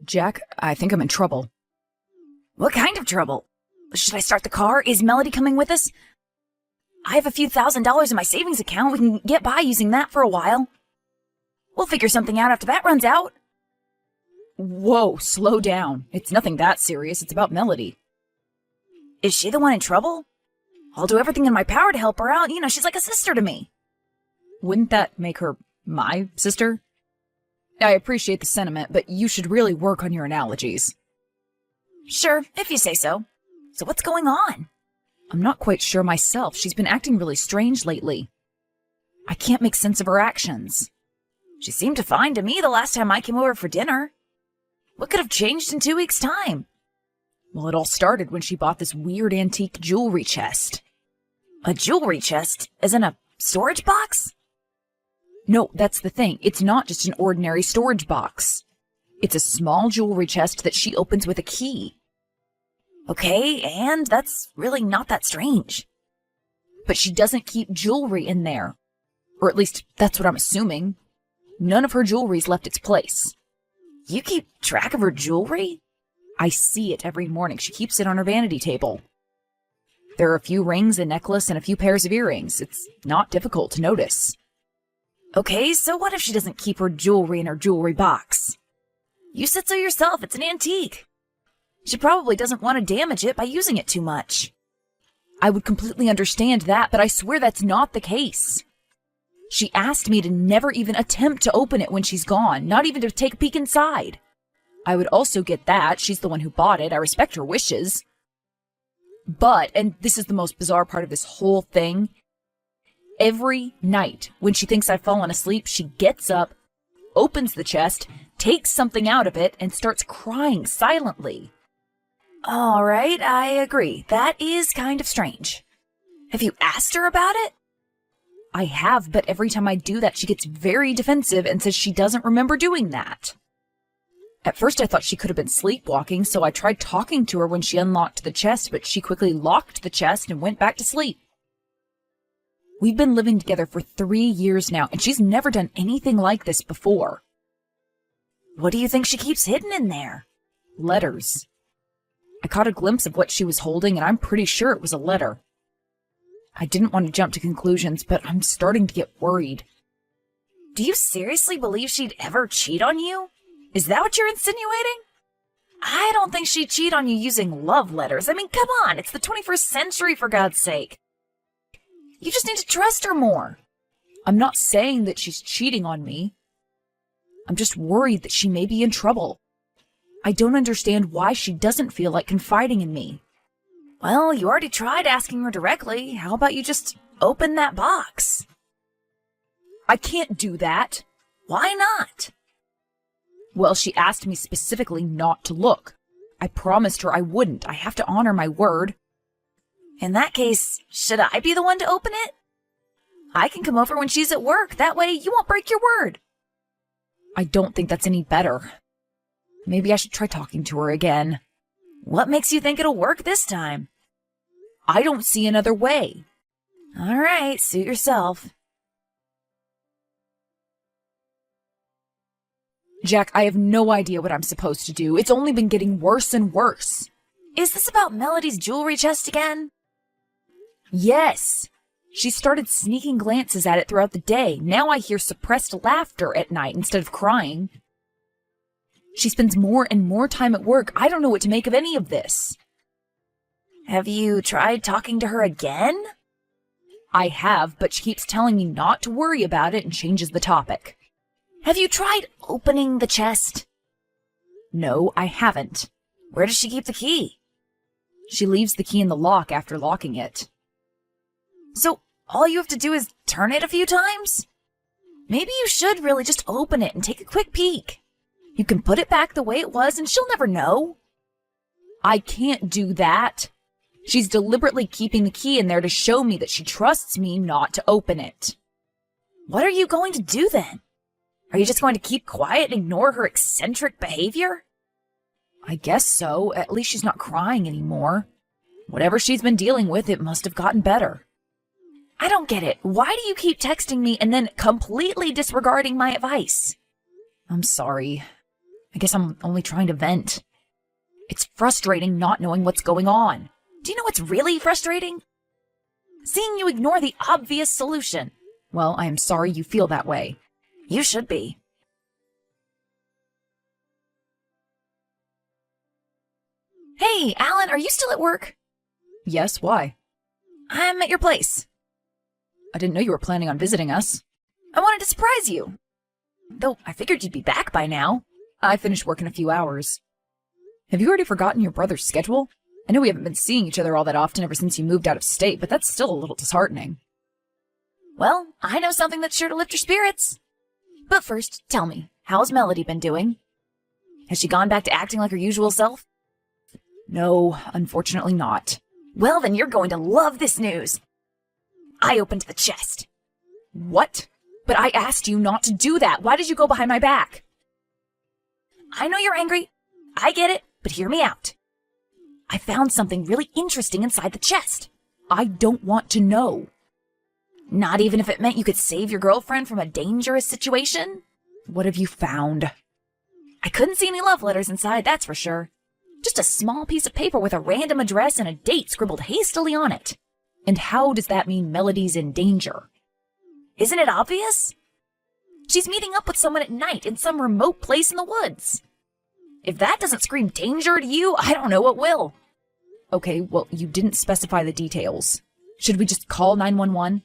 Jack, I think I'm in trouble. What kind of trouble? Should I start the car? Is Melody coming with us? I have a few $1,000s in my savings account. We can get by using that for a while. We'll figure something out after that runs out. Whoa, slow down. It's nothing that serious. It's about Melody. Is she the one in trouble? I'll do everything in my power to help her out. You know, she's like a sister to me. Wouldn't that make her my sister? I appreciate the sentiment, but you should really work on your analogies. Sure, if you say so. So what's going on? I'm not quite sure myself. She's been acting really strange lately. I can't make sense of her actions. She seemed fine to me the last time I came over for dinner. What could have changed in 2 weeks' time? Well, it all started when she bought this weird antique jewelry chest. A jewelry chest? As in a storage box? No, that's the thing. It's not just an ordinary storage box. It's a small jewelry chest that she opens with a key. Okay, and that's really not that strange. But she doesn't keep jewelry in there. Or at least, that's what I'm assuming. None of her jewelry's left its place. You keep track of her jewelry? I see it every morning. She keeps it on her vanity table. There are a few rings, a necklace, and a few pairs of earrings. It's not difficult to notice. Okay, so what if she doesn't keep her jewelry in her jewelry box? You said so yourself, it's an antique. She probably doesn't want to damage it by using it too much. I would completely understand that, but I swear that's not the case. She asked me to never even attempt to open it when she's gone, not even to take a peek inside. I would also get that. She's the one who bought it. I respect her wishes. But, and this is the most bizarre part of this whole thing, every night when she thinks I've fallen asleep, she gets up, opens the chest, takes something out of it, and starts crying silently. All right, I agree. That is kind of strange. Have you asked her about it? I have, but every time I do that, she gets very defensive and says she doesn't remember doing that. At first I thought she could have been sleepwalking, so I tried talking to her when she unlocked the chest, but she quickly locked the chest and went back to sleep. We've been living together for 3 years now, and she's never done anything like this before. What do you think she keeps hidden in there? Letters. I caught a glimpse of what she was holding, and I'm pretty sure it was a letter. I didn't want to jump to conclusions, but I'm starting to get worried. Do you seriously believe she'd ever cheat on you? Is that what you're insinuating? I don't think she'd cheat on you using love letters. I mean, come on, it's the 21st century, for God's sake. You just need to trust her more. I'm not saying that she's cheating on me. I'm just worried that she may be in trouble. I don't understand why she doesn't feel like confiding in me. Well, you already tried asking her directly. How about you just open that box? I can't do that. Why not? Well, she asked me specifically not to look. I promised her I wouldn't. I have to honor my word. In that case, should I be the one to open it? I can come over when she's at work. That way you won't break your word. I don't think that's any better. Maybe I should try talking to her again. What makes you think it'll work this time? I don't see another way. All right, suit yourself. Jack, I have no idea what I'm supposed to do. It's only been getting worse and worse. Is this about Melody's jewelry chest again? Yes. She started sneaking glances at it throughout the day. Now I hear suppressed laughter at night instead of crying. She spends more and more time at work. I don't know what to make of any of this. Have you tried talking to her again? I have, but she keeps telling me not to worry about it and changes the topic. Have you tried opening the chest? No, I haven't. Where does she keep the key? She leaves the key in the lock after locking it. So all you have to do is turn it a few times? Maybe you should really just open it and take a quick peek. You can put it back the way it was and she'll never know. I can't do that. She's deliberately keeping the key in there to show me that she trusts me not to open it. What are you going to do then? Are you just going to keep quiet and ignore her eccentric behavior? I guess so. At least she's not crying anymore. Whatever she's been dealing with, it must have gotten better. I don't get it. Why do you keep texting me and then completely disregarding my advice? I'm sorry. I guess I'm only trying to vent. It's frustrating not knowing what's going on. Do you know what's really frustrating? Seeing you ignore the obvious solution. Well, I am sorry you feel that way. You should be. Hey, Alan, are you still at work? Yes, why? I'm at your place. I didn't know you were planning on visiting us. I wanted to surprise you. Though I figured you'd be back by now. I finished work in a few hours. Have you already forgotten your brother's schedule? I know we haven't been seeing each other all that often ever since you moved out of state, but that's still a little disheartening. Well, I know something that's sure to lift your spirits. But first, tell me, how's Melody been doing? Has she gone back to acting like her usual self? No, unfortunately not. Well, then you're going to love this news. I opened the chest. What? But I asked you not to do that. Why did you go behind my back? I know you're angry. I get it, but hear me out. I found something really interesting inside the chest. I don't want to know. Not even if it meant you could save your girlfriend from a dangerous situation? What have you found? I couldn't see any love letters inside, that's for sure. Just a small piece of paper with a random address and a date scribbled hastily on it. And how does that mean Melody's in danger? Isn't it obvious? She's meeting up with someone at night in some remote place in the woods. If that doesn't scream danger to you, I don't know what will. Okay, well, you didn't specify the details. Should we just call 911?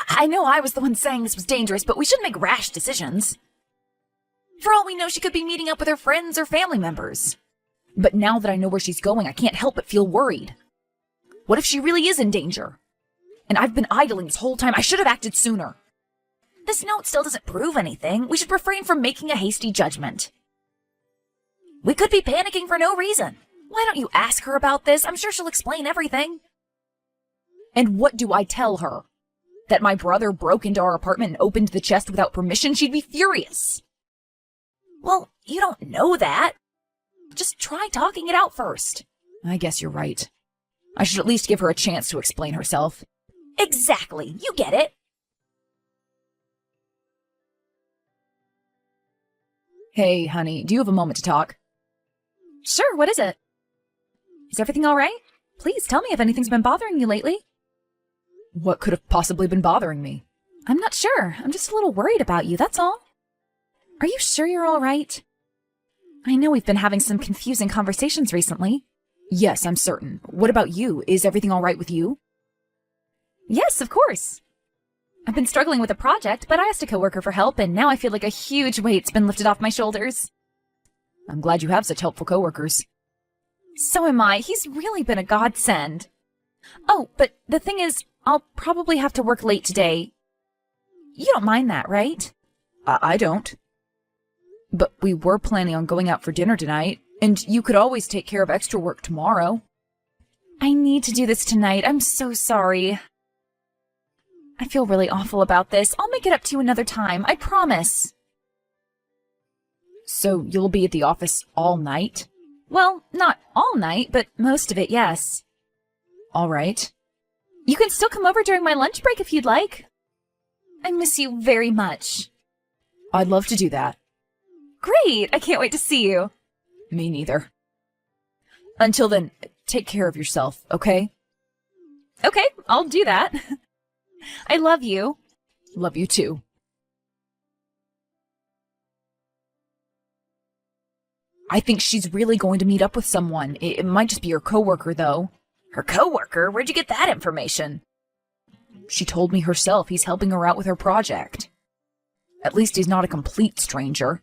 I know I was the one saying this was dangerous, but we shouldn't make rash decisions. For all we know, she could be meeting up with her friends or family members. But now that I know where she's going, I can't help but feel worried. What if she really is in danger? And I've been idling this whole time. I should have acted sooner. This note still doesn't prove anything. We should refrain from making a hasty judgment. We could be panicking for no reason. Why don't you ask her about this? I'm sure she'll explain everything. And what do I tell her? That my brother broke into our apartment and opened the chest without permission? She'd be furious. Well, you don't know that. Just try talking it out first. I guess you're right. I should at least give her a chance to explain herself. Exactly. You get it. Hey, honey, do you have a moment to talk? Sure, what is it? Is everything all right? Please tell me if anything's been bothering you lately. What could have possibly been bothering me? I'm not sure. I'm just a little worried about you, that's all. Are you sure you're all right? I know we've been having some confusing conversations recently. Yes, I'm certain. What about you? Is everything all right with you? Yes, of course. I've been struggling with a project, but I asked a coworker for help, and now I feel like a huge weight's been lifted off my shoulders. I'm glad you have such helpful coworkers. So am I. He's really been a godsend. Oh, but the thing is, I'll probably have to work late today. You don't mind that, right? I don't. But we were planning on going out for dinner tonight, and you could always take care of extra work tomorrow. I need to do this tonight. I'm so sorry. I feel really awful about this. I'll make it up to you another time. I promise. So you'll be at the office all night? Well, not all night, but most of it, yes. All right. You can still come over during my lunch break if you'd like. I miss you very much. I'd love to do that. Great! I can't wait to see you. Me neither. Until then, take care of yourself, okay? Okay, I'll do that. I love you. Love you too. I think she's really going to meet up with someone. It might just be her coworker, though. Her coworker? Where'd you get that information? She told me herself he's helping her out with her project. At least he's not a complete stranger.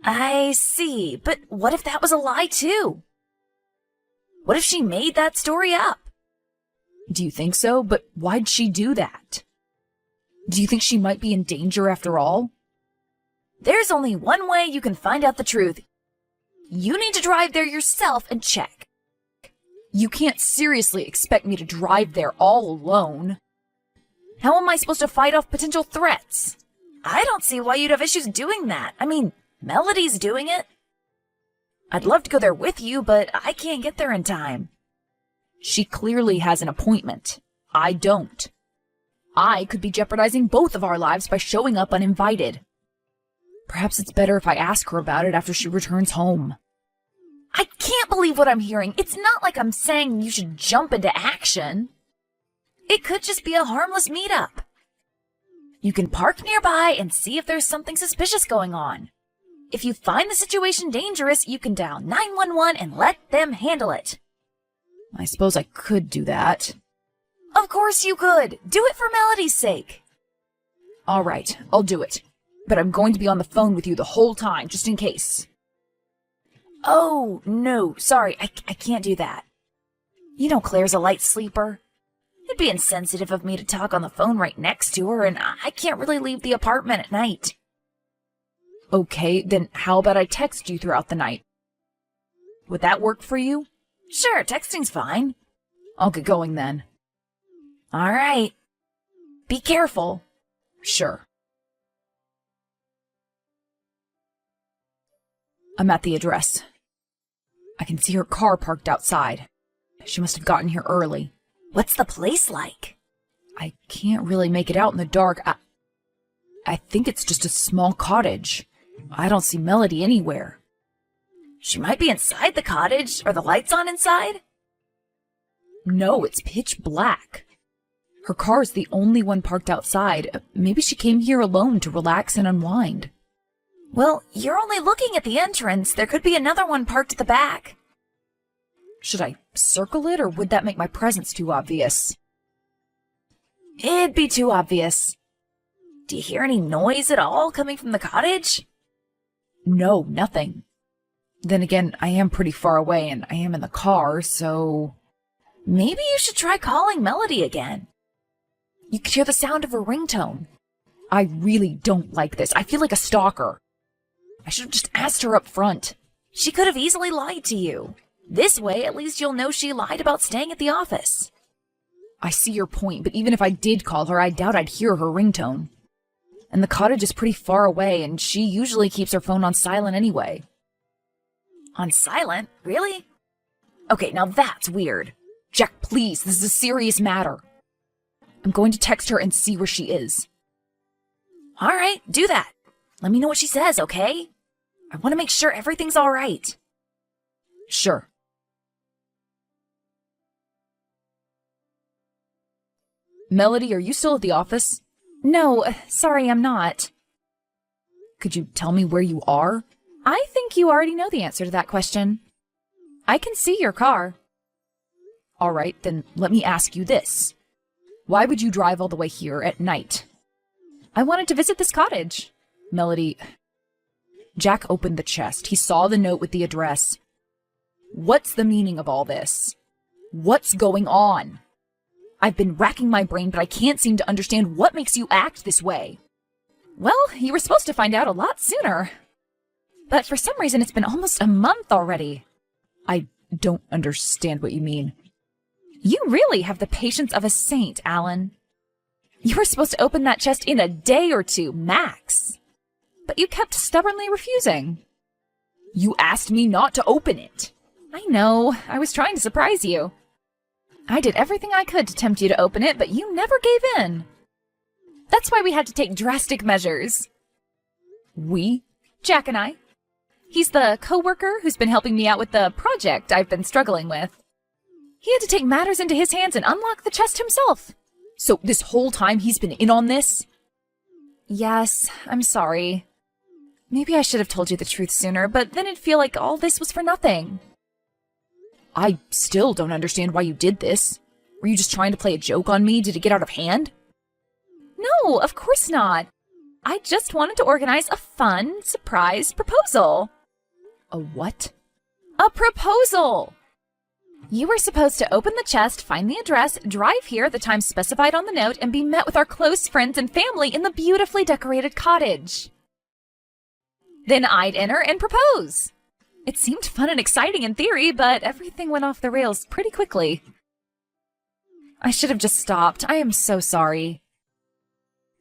I see, but what if that was a lie, too? What if she made that story up? Do you think so? But why'd she do that? Do you think she might be in danger after all? There's only one way you can find out the truth. You need to drive there yourself and check. You can't seriously expect me to drive there all alone. How am I supposed to fight off potential threats? I don't see why you'd have issues doing that. I mean, Melody's doing it. I'd love to go there with you, but I can't get there in time. She clearly has an appointment. I don't. I could be jeopardizing both of our lives by showing up uninvited. Perhaps it's better if I ask her about it after she returns home. I can't believe what I'm hearing. It's not like I'm saying you should jump into action. It could just be a harmless meetup. You can park nearby and see if there's something suspicious going on. If you find the situation dangerous, you can dial 911 and let them handle it. I suppose I could do that. Of course you could. Do it for Melody's sake. All right, I'll do it. But I'm going to be on the phone with you the whole time, just in case. Oh, no, sorry, I can't do that. You know Claire's a light sleeper. It'd be insensitive of me to talk on the phone right next to her, and I can't really leave the apartment at night. Okay, then how about I text you throughout the night? Would that work for you? Sure, texting's fine. I'll get going then. All right. Be careful. Sure. I'm at the address. I can see her car parked outside. She must have gotten here early. What's the place like? I can't really make it out in the dark. I think it's just a small cottage. I don't see Melody anywhere. She might be inside the cottage. Are the lights on inside? No, it's pitch black. Her car is the only one parked outside. Maybe she came here alone to relax and unwind. Well, you're only looking at the entrance. There could be another one parked at the back. Should I circle it, or would that make my presence too obvious? It'd be too obvious. Do you hear any noise at all coming from the cottage? No, nothing. Then again, I am pretty far away and I am in the car, so... Maybe you should try calling Melody again. You could hear the sound of her ringtone. I really don't like this. I feel like a stalker. I should have just asked her up front. She could have easily lied to you. This way, at least you'll know she lied about staying at the office. I see your point, but even if I did call her, I doubt I'd hear her ringtone. And the cottage is pretty far away, and she usually keeps her phone on silent anyway. On silent? Really? Okay, now that's weird. Jack, please, this is a serious matter. I'm going to text her and see where she is. All right, do that. Let me know what she says, okay? I want to make sure everything's all right. Sure. Melody, are you still at the office? No, sorry, I'm not. Could you tell me where you are? I think you already know the answer to that question. I can see your car. All right, then let me ask you this. Why would you drive all the way here at night? I wanted to visit this cottage. Melody... Jack opened the chest. He saw the note with the address. What's the meaning of all this? What's going on? I've been racking my brain, but I can't seem to understand what makes you act this way. Well, you were supposed to find out a lot sooner. But for some reason, it's been almost a month already. I don't understand what you mean. You really have the patience of a saint, Alan. You were supposed to open that chest in a day or two, max. But you kept stubbornly refusing. You asked me not to open it. I know. I was trying to surprise you. I did everything I could to tempt you to open it, but you never gave in. That's why we had to take drastic measures. We? Jack and I. He's the co-worker who's been helping me out with the project I've been struggling with. He had to take matters into his hands and unlock the chest himself. So this whole time he's been in on this? Yes, I'm sorry. Maybe I should have told you the truth sooner, but then it'd feel like all this was for nothing. I still don't understand why you did this. Were you just trying to play a joke on me? Did it get out of hand? No, of course not. I just wanted to organize a fun, surprise proposal. A what? A proposal! You were supposed to open the chest, find the address, drive here at the time specified on the note, and be met with our close friends and family in the beautifully decorated cottage. Then I'd enter and propose. It seemed fun and exciting in theory, but everything went off the rails pretty quickly. I should have just stopped. I am so sorry.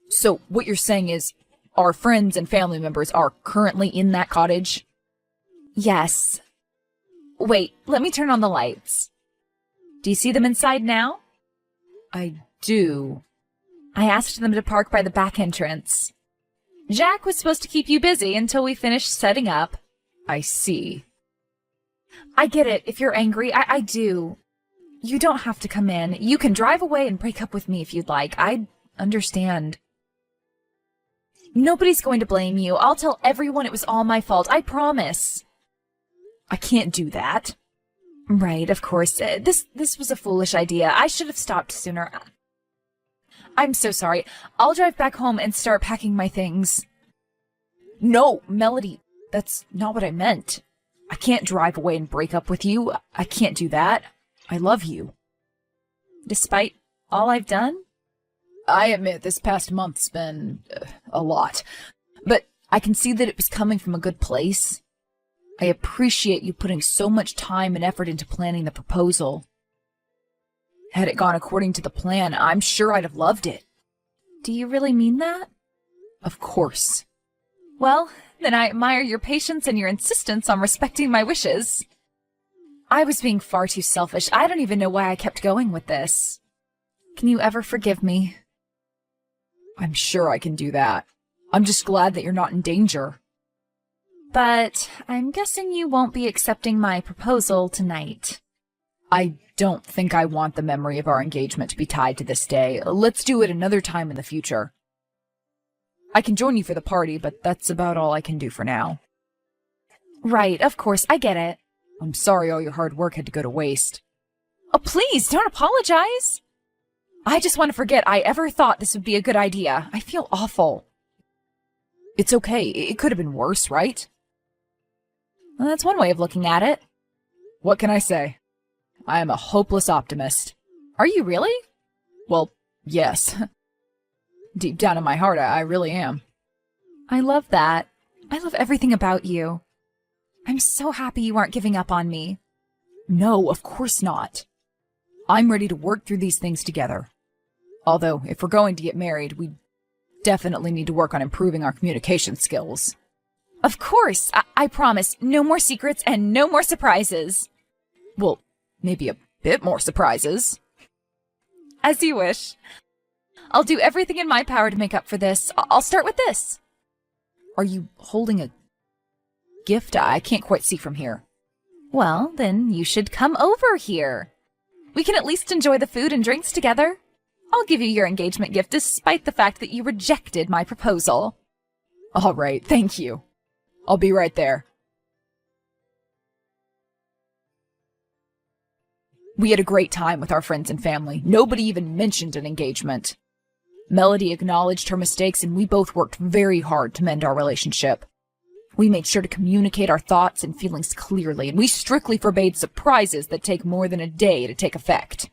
So what you're saying is our friends and family members are currently in that cottage? Yes. Wait, let me turn on the lights. Do you see them inside now? I do. I asked them to park by the back entrance. Jack was supposed to keep you busy until we finished setting up. I see. I get it if you're angry. I do. You don't have to come in. You can drive away and break up with me if you'd like. I understand. Nobody's going to blame you. I'll tell everyone it was all my fault. I promise. I can't do that. Right, of course. This was a foolish idea. I should have stopped sooner. I'm so sorry. I'll drive back home and start packing my things. No, Melody, that's not what I meant. I can't drive away and break up with you. I can't do that. I love you. Despite all I've done? I admit this past month's been a lot, but I can see that it was coming from a good place. I appreciate you putting so much time and effort into planning the proposal. Had it gone according to the plan, I'm sure I'd have loved it. Do you really mean that? Of course. Well, then I admire your patience and your insistence on respecting my wishes. I was being far too selfish. I don't even know why I kept going with this. Can you ever forgive me? I'm sure I can do that. I'm just glad that you're not in danger. But I'm guessing you won't be accepting my proposal tonight. I don't think I want the memory of our engagement to be tied to this day. Let's do it another time in the future. I can join you for the party, but that's about all I can do for now. Right, of course, I get it. I'm sorry all your hard work had to go to waste. Oh, please, don't apologize. I just want to forget I ever thought this would be a good idea. I feel awful. It's okay. It could have been worse, right? Well, that's one way of looking at it. What can I say? I am a hopeless optimist. Are you really? Well, yes. Deep down in my heart, I really am. I love that. I love everything about you. I'm so happy you aren't giving up on me. No, of course not. I'm ready to work through these things together. Although, if we're going to get married, we definitely need to work on improving our communication skills. Of course. I promise. No more secrets and no more surprises. Well, maybe a bit more surprises. As you wish. I'll do everything in my power to make up for this. I'll start with this. Are you holding a gift? I can't quite see from here. Well, then you should come over here. We can at least enjoy the food and drinks together. I'll give you your engagement gift despite the fact that you rejected my proposal. All right, thank you. I'll be right there. We had a great time with our friends and family. Nobody even mentioned an engagement. Melody acknowledged her mistakes, and we both worked very hard to mend our relationship. We made sure to communicate our thoughts and feelings clearly, and we strictly forbade surprises that take more than a day to take effect.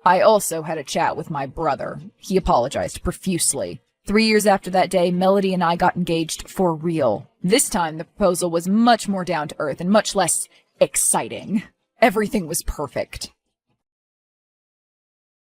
I also had a chat with my brother. He apologized profusely. 3 years after that day, Melody and I got engaged for real. This time, the proposal was much more down to earth and much less exciting. Everything was perfect.